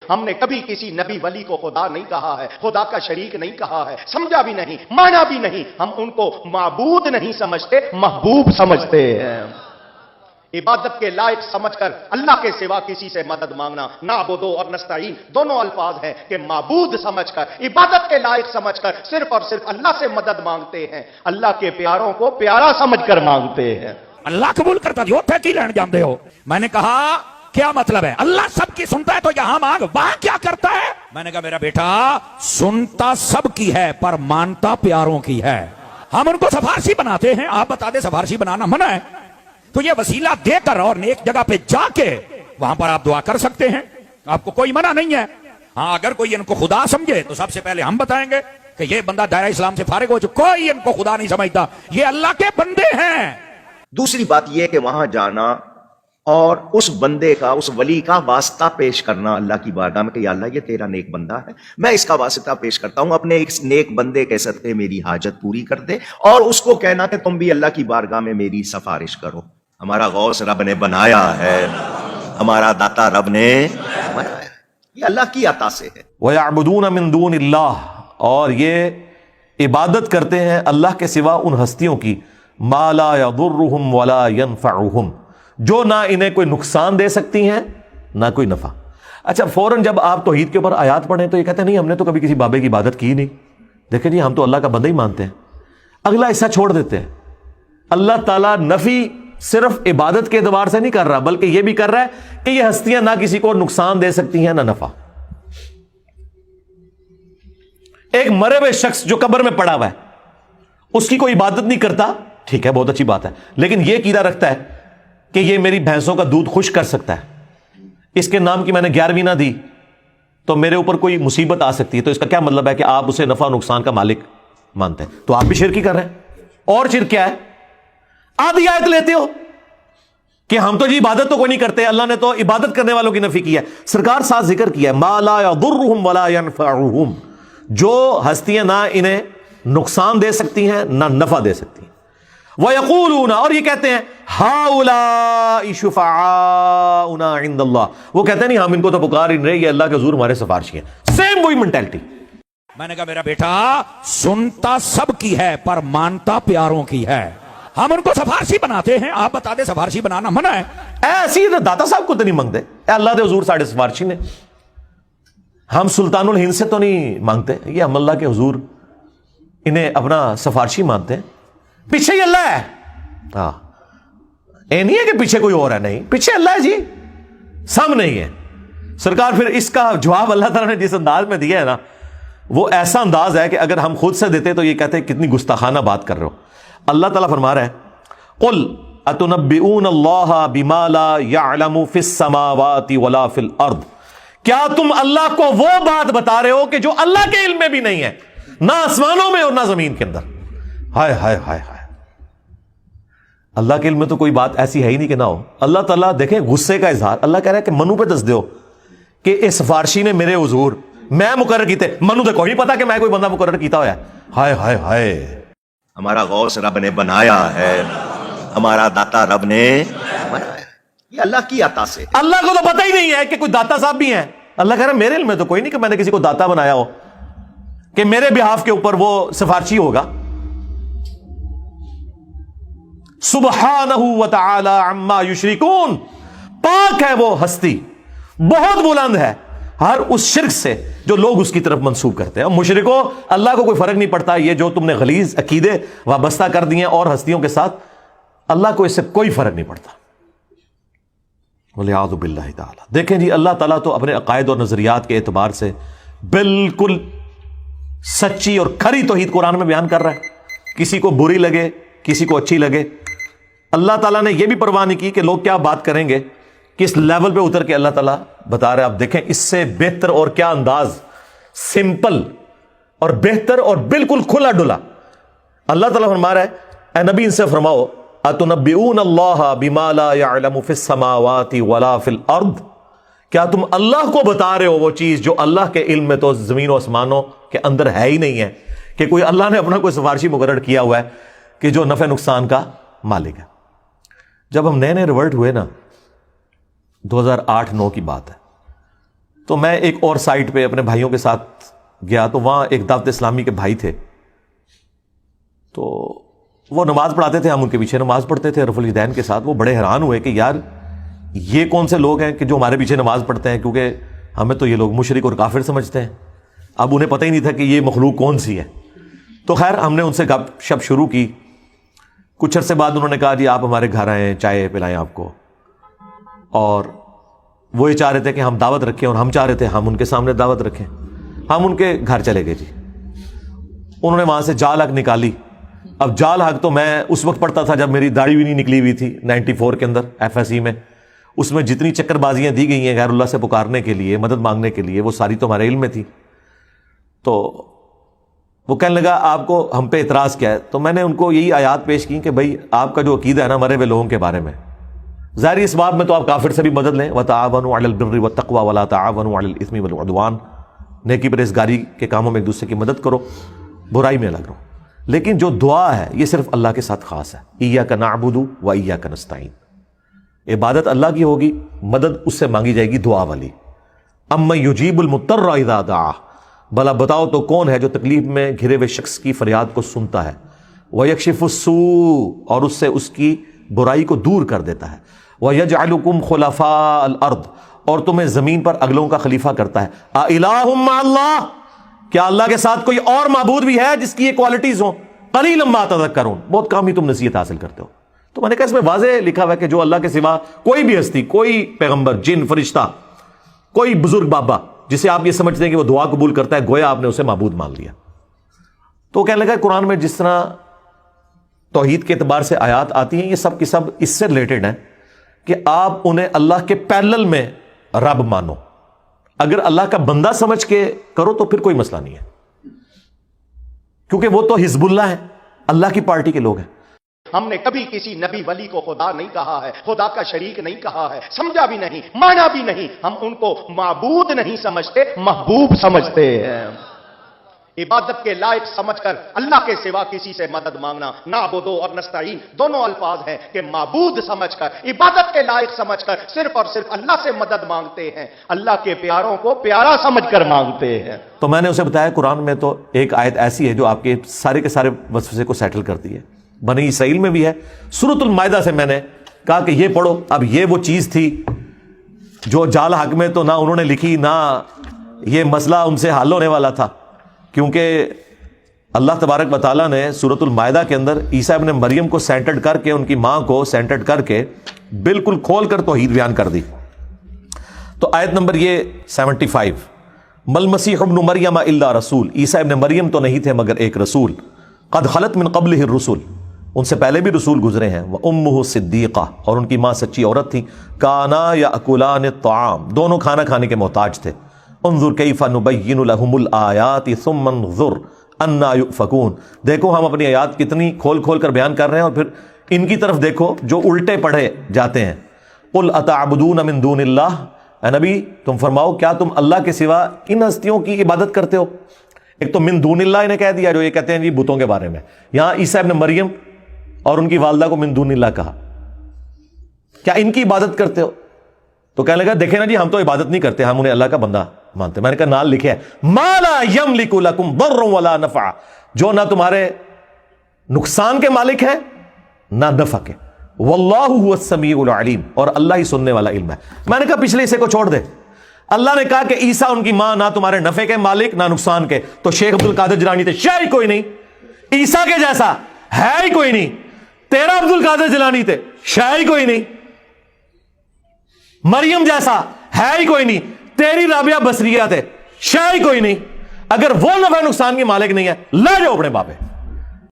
ہم نے کبھی کسی نبی ولی کو خدا نہیں کہا ہے، خدا کا شریک نہیں کہا ہے، سمجھا بھی نہیں، مانا بھی نہیں۔ ہم ان کو معبود نہیں سمجھتے، محبوب سمجھتے ہیں۔ عبادت کے لائق سمجھ کر اللہ کے سوا کسی سے مدد مانگنا، نعبدو اور نستعین دونوں الفاظ ہیں کہ معبود سمجھ کر، عبادت کے لائق سمجھ کر صرف اور صرف اللہ سے مدد مانگتے ہیں، اللہ کے پیاروں کو پیارا سمجھ کر مانگتے ہیں۔ اللہ قبول کرتا جو تھے کی لین جانتے ہو۔ میں نے کہا کیا مطلب ہے؟ اللہ سب کی سنتا ہے تو یہاں مانگ، وہاں کیا کرتا ہے؟ میں نے کہا میرا بیٹا سنتا سب کی ہے پر مانتا پیاروں کی ہے۔ ہم ان کو سفارشی بناتے ہیں، آپ بتا دیں سفارشی بنانا منع ہے تو یہ وسیلہ دے کر اور نیک جگہ پہ جا کے وہاں پر آپ دعا کر سکتے ہیں، آپ کو کوئی منع نہیں ہے۔ ہاں اگر کوئی ان کو خدا سمجھے تو سب سے پہلے ہم بتائیں گے کہ یہ بندہ دائرہ اسلام سے فارغ ہو چکا، کوئی ان کو خدا نہیں سمجھتا، یہ اللہ کے بندے ہیں۔ دوسری بات یہ ہے کہ وہاں جانا اور اس بندے کا، اس ولی کا واسطہ پیش کرنا اللہ کی بارگاہ میں کہ یا اللہ یہ تیرا نیک بندہ ہے، میں اس کا واسطہ پیش کرتا ہوں، اپنے ایک نیک بندے کے صدقے میری حاجت پوری کر دے، اور اس کو کہنا کہ تم بھی اللہ کی بارگاہ میں میری سفارش کرو۔ ہمارا غوث رب نے بنایا ہے، ہمارا داتا رب نے بنایا ہے، یہ اللہ کی عطا سے ہے۔ وَيَعْبُدُونَ مِن دُونِ اللَّهِ، اور یہ عبادت کرتے ہیں اللہ کے سوا ان ہستیوں کی، مَا لَا يَضُرُّهُمْ وَلَا يَنفَعُهُمْ، جو نہ انہیں کوئی نقصان دے سکتی ہیں نہ کوئی نفع۔ اچھا فوراً جب آپ توحید کے اوپر آیات پڑھیں تو یہ کہتے ہیں نہیں ہم نے تو کبھی کسی بابے کی عبادت کی نہیں، دیکھیں جی ہم تو اللہ کا بندہ ہی مانتے ہیں۔ اگلا حصہ چھوڑ دیتے ہیں، اللہ تعالیٰ نفی صرف عبادت کے اعتبار سے نہیں کر رہا بلکہ یہ بھی کر رہا ہے کہ یہ ہستیاں نہ کسی کو نقصان دے سکتی ہیں نہ نفع۔ ایک مرے ہوئے شخص جو قبر میں پڑا ہوا ہے اس کی کوئی عبادت نہیں کرتا، ٹھیک ہے بہت اچھی بات ہے، لیکن یہ عقیدہ رکھتا ہے کہ یہ میری بھینسوں کا دودھ خشک کر سکتا ہے، اس کے نام کی میں نے 11ویں نہ دی تو میرے اوپر کوئی مصیبت آ سکتی ہے، تو اس کا کیا مطلب ہے کہ آپ اسے نفع و نقصان کا مالک مانتے ہیں، تو آپ بھی شرک ہی کر رہے ہیں۔ اور شرک کیا ہے؟ آدھی آیت لیتے ہو کہ ہم تو جی عبادت تو کوئی نہیں کرتے، اللہ نے تو عبادت کرنے والوں کی نفی کی ہے۔ سرکار ساتھ ذکر کیا ہے ما لا یضرهم ولا ينفعهم، جو ہستیاں نہ انہیں نقصان دے سکتی ہیں نہ نفع دے سکتی ہیں۔ وَيَقُولُونَ، اور یہ کہتے ہیں هَؤُلَاءِ شُفَعَاؤُنَا عِندَ اللَّهِ، وہ کہتے ہیں نہیں ہم ان کو تو پکار ہی نہیں رہے، یہ اللہ کے حضور ہمارے سفارشی ہیں۔ سیم وہی مینٹلٹی۔ میں نے کہا میرا بیٹا سنتا سب کی ہے پر مانتا پیاروں کی ہے۔ ہم ان کو سفارشی بناتے ہیں، آپ بتا دیں سفارشی بنانا منع ہے۔ ایسی داتا صاحب کو تو نہیں مانگتے، اے اللہ دے حضور ساڑھے سفارشی نے، ہم سلطان الہند سے تو نہیں مانگتے، یہ ہم اللہ کے حضور انہیں اپنا سفارشی مانتے ہیں، پیچھے ہی اللہ ہے۔ ہاں اے نہیں ہے کہ پیچھے کوئی اور ہے، نہیں پیچھے اللہ ہے جی، سب نہیں ہے۔ سرکار پھر اس کا جواب اللہ تعالیٰ نے جس انداز میں دیا ہے نا وہ ایسا انداز ہے کہ اگر ہم خود سے دیتے تو یہ کہتے ہیں کتنی گستاخانہ بات کر رہے ہو۔ اللہ تعالیٰ فرما رہا ہے قل اتنبئون اللہ بما لا يعلم فی السماوات ولا فی الارض، کیا تم اللہ کو وہ بات بتا رہے ہو کہ جو اللہ کے علم میں بھی نہیں ہے، نہ آسمانوں میں اور نہ زمین کے اندر۔ ہائے ہائے ہائے ہائے، اللہ کے علم میں تو کوئی بات ایسی ہے ہی نہیں کہ نہ ہو۔ اللہ تعالیٰ دیکھیں غصے کا اظہار، اللہ کہہ رہا ہے کہ منو پہ دس دیو کہ اس سفارشی نے میرے حضور میں مقرر کیتے، منو تو کوئی نہیں پتا کہ میں کوئی بندہ مقرر کیتا ہوا ہے۔ ہائے ہائے ہائے، ہمارا غوث رب نے بنایا ہے، ہمارا داتا رب نے بنایا ہے، یہ اللہ کی عطا سے۔ اللہ کو تو پتہ ہی نہیں ہے کہ کوئی داتا صاحب بھی ہیں۔ اللہ کہہ رہا ہے میرے علم میں تو کوئی نہیں کہ میں نے کسی کو داتا بنایا ہو کہ میرے بہاف کے اوپر وہ سفارشی ہوگا۔ سبحانہ وتعالی عما یشرکون، پاک ہے وہ ہستی، بہت بلند ہے ہر اس شرک سے جو لوگ اس کی طرف منسوب کرتے ہیں۔ اور مشرکوں اللہ کو کوئی فرق نہیں پڑتا، یہ جو تم نے غلیظ عقیدے وابستہ کر دیے اور ہستیوں کے ساتھ، اللہ کو اس سے کوئی فرق نہیں پڑتا۔ وَلِعَاذُ بِاللَّهِ تعالیٰ۔ دیکھیں جی اللہ تعالیٰ تو اپنے عقائد اور نظریات کے اعتبار سے بالکل سچی اور کھری توحید قرآن میں بیان کر رہا ہے، کسی کو بری لگے کسی کو اچھی لگے۔ اللہ تعالیٰ نے یہ بھی پرواہ نہیں کی کہ لوگ کیا بات کریں گے، کس لیول پہ اتر کے اللہ تعالیٰ بتا رہے ہیں۔ آپ دیکھیں اس سے بہتر اور کیا انداز، سمپل اور بہتر اور بالکل کھلا ڈلا۔ اللہ تعالیٰ فرما رہا ہے اے نبی ان سے فرماؤ اتنبئون اللہ بما لا يعلم فی السماوات ولا فی الارض، کیا تم اللہ کو بتا رہے ہو وہ چیز جو اللہ کے علم میں تو زمین و آسمانوں کے اندر ہے ہی نہیں ہے، کہ کوئی اللہ نے اپنا کوئی سفارشی مقرر کیا ہوا ہے کہ جو نفع نقصان کا مالک ہے۔ جب ہم نئے نئے ریورٹ ہوئے نا، 2008-9 کی بات ہے، تو میں ایک اور سائٹ پہ اپنے بھائیوں کے ساتھ گیا تو وہاں ایک دعوت اسلامی کے بھائی تھے، تو وہ نماز پڑھاتے تھے، ہم ان کے پیچھے نماز پڑھتے تھے رفع الیدین کے ساتھ۔ وہ بڑے حیران ہوئے کہ یار یہ کون سے لوگ ہیں کہ جو ہمارے پیچھے نماز پڑھتے ہیں، کیونکہ ہمیں تو یہ لوگ مشرک اور کافر سمجھتے ہیں۔ اب انہیں پتہ ہی نہیں تھا کہ یہ مخلوق کون سی ہے۔ تو خیر ہم نے ان سے گپ شپ شروع کی۔ کچھ عرصے بعد انہوں نے کہا جی آپ ہمارے گھر آئیں، چائے پلائیں آپ کو، اور وہ یہ چاہ رہے تھے کہ ہم دعوت رکھیں، اور ہم چاہ رہے تھے ہم ان کے سامنے دعوت رکھیں۔ ہم ان کے گھر چلے گئے جی۔ انہوں نے وہاں سے جال حق نکالی۔ اب جال حق تو میں اس وقت پڑھتا تھا جب میری داڑھی بھی نہیں نکلی ہوئی تھی، 94 کے اندر ایف ایس ای میں۔ اس میں جتنی چکر بازیاں دی گئی ہیں غیر اللہ سے پکارنے کے لیے، مدد مانگنے کے لیے، وہ ساری تو ہمارے علم میں تھی۔ تو وہ کہنے لگا آپ کو ہم پہ اعتراض کیا ہے؟ تو میں نے ان کو یہی آیات پیش کی کہ بھائی آپ کا جو عقیدہ ہے نا مرے ہوئے لوگوں کے بارے میں، ظاہر اس باب میں تو آپ کافر سے بھی مدد لیں، وَتَعَاوَنُوا عَلَى الْبِرِّ وَالتَّقْوَى وَلَا تَعَاوَنُوا عَلَى الْإِثْمِ وَالْعُدْوَانِ، نیکی پرہیزگاری کے کاموں میں ایک دوسرے کی مدد کرو، برائی میں لگ رہو۔ لیکن جو دعا ہے یہ صرف اللہ کے ساتھ خاص ہے، إِيَّاكَ نَعْبُدُ وَإِيَّاكَ نَسْتَعِينُ، عبادت اللہ کی ہوگی، مدد اس سے مانگی جائے گی دعا والی۔ أَمَّن يُجِيبُ الْمُضْطَرَّ إِذَا دَعَاهُ، بھلا بتاؤ تو کون ہے جو تکلیف میں گھرے ہوئے شخص کی فریاد کو سنتا ہے، وَيَكْشِفُ السُّوءَ، اور اس سے اس کی برائی کو دور کر دیتا ہے، وَيَجْعَلُكُمْ خُلَفَاءَ الْأَرْضِ، اور تمہیں زمین پر اگلوں کا خلیفہ کرتا ہے۔ أَإِلَٰهٌ مَّعَ اللَّهِ، کیا اللہ کے ساتھ کوئی اور معبود بھی ہے جس کی یہ کوالٹیز ہوں؟ قَلِيلًا مَّا تَذَكَّرُونَ، بہت کم ہی تم نصیحت حاصل کرتے ہو۔ تو میں نے کہا اس میں واضح لکھا ہوا ہے کہ جو اللہ کے سوا کوئی بھی ہستی، کوئی پیغمبر، جن، فرشتہ، کوئی بزرگ بابا جسے آپ یہ سمجھتے ہیں کہ وہ دعا قبول کرتا ہے، گویا آپ نے اسے معبود مان لیا۔ تو کہنے لگا قرآن میں جس طرح توحید کے اعتبار سے آیات آتی ہیں یہ سب کی سب اس سے ریلیٹڈ ہیں کہ آپ انہیں اللہ کے پیرلل میں رب مانو، اگر اللہ کا بندہ سمجھ کے کرو تو پھر کوئی مسئلہ نہیں ہے، کیونکہ وہ تو حزب اللہ ہے، اللہ کی پارٹی کے لوگ ہیں۔ ہم نے کبھی کسی نبی ولی کو خدا نہیں کہا ہے، خدا کا شریک نہیں کہا ہے، سمجھا بھی نہیں، مانا بھی نہیں۔ ہم ان کو معبود نہیں سمجھتے، محبوب سمجھتے ہیں۔ عبادت کے لائق سمجھ کر اللہ کے سوا کسی سے مدد مانگنا، نعبدو اور نستعین دونوں الفاظ ہیں کہ معبود سمجھ کر، عبادت کے لائق سمجھ کر صرف اور صرف اللہ سے مدد مانگتے ہیں، اللہ کے پیاروں کو پیارا سمجھ کر مانگتے ہیں۔ تو میں نے اسے بتایا قرآن میں تو ایک آیت ایسی ہے جو آپ کے سارے کے سارے وسوسے کو سیٹل کرتی ہے، بنی اسرائیل میں بھی ہے۔ سورۃ المائدہ سے میں نے کہا کہ یہ پڑھو۔ اب یہ وہ چیز تھی جو جال حق میں تو نہ انہوں نے لکھی، نہ یہ مسئلہ ان سے حل ہونے والا تھا، کیونکہ اللہ تبارک و تعالیٰ نے سورۃ المائدہ کے اندر عیسیٰ ابن مریم کو سینٹرڈ کر کے، ان کی ماں کو سینٹرڈ کر کے بالکل کھول کر توحید بیان کر دی۔ تو آیت نمبر یہ 75، مل مسیح ابن مریم الا رسول، عیسیٰ ابن مریم تو نہیں تھے مگر ایک رسول، قد خلت من قبلہ الرسل، ان سے پہلے بھی رسول گزرے ہیں، وامہ صدیقہ، اور ان کی ماں سچی عورت تھی، کانا یاکلان الطعام، دونوں کھانا کھانے کے محتاج تھے، انظر کیف نبین لہم الآیات ثم انظر انا یؤفکون، دیکھو ہم اپنی آیات کتنی کھول کھول کر بیان کر رہے ہیں، اور پھر ان کی طرف دیکھو جو الٹے پڑھے جاتے ہیں۔ قل اتعبدون من دون اللہ، اے نبی تم فرماؤ کیا تم اللہ کے سوا ان ہستیوں کی عبادت کرتے ہو؟ ایک تو من دون اللہ انہیں کہہ دیا جو یہ کہتے ہیں جی بتوں کے بارے میں، یہاں عیسیٰ ابن مریم اور ان کی والدہ کو من دون اللہ کہا، کیا ان کی عبادت کرتے ہو؟ تو کہنے لگا دیکھیں نا جی ہم تو عبادت نہیں کرتے، ہم انہیں اللہ کا بندہ مانتے۔ میں نے کہا نال لکھے ہے ما لا یملک لکم ضر ولا نفع، جو نہ تمہارے نقصان کے مالک ہیں نہ نفع کے، واللہ هو السمیع العلیم، اور اللہ ہی سننے والا علم ہے۔ میں نے کہا پچھلے حصے کو چھوڑ دے، اللہ نے کہا کہ عیسیٰ ان کی ماں نہ تمہارے نفع کے مالک نہ نقصان کے، تو شیخ عبد القادر جیلانی تھے شے ہی کوئی نہیں، عیسیٰ کے جیسا ہے ہی کوئی نہیں، تیرا عبد القادر جیلانی تھے شے ہی کوئی نہیں، مریم جیسا ہے ہی کوئی نہیں، تیری رابعہ بصریہ تھے شے ہی کوئی نہیں، اگر وہ نفع نقصان کے مالک نہیں ہے لے جاؤ اپنے بابے۔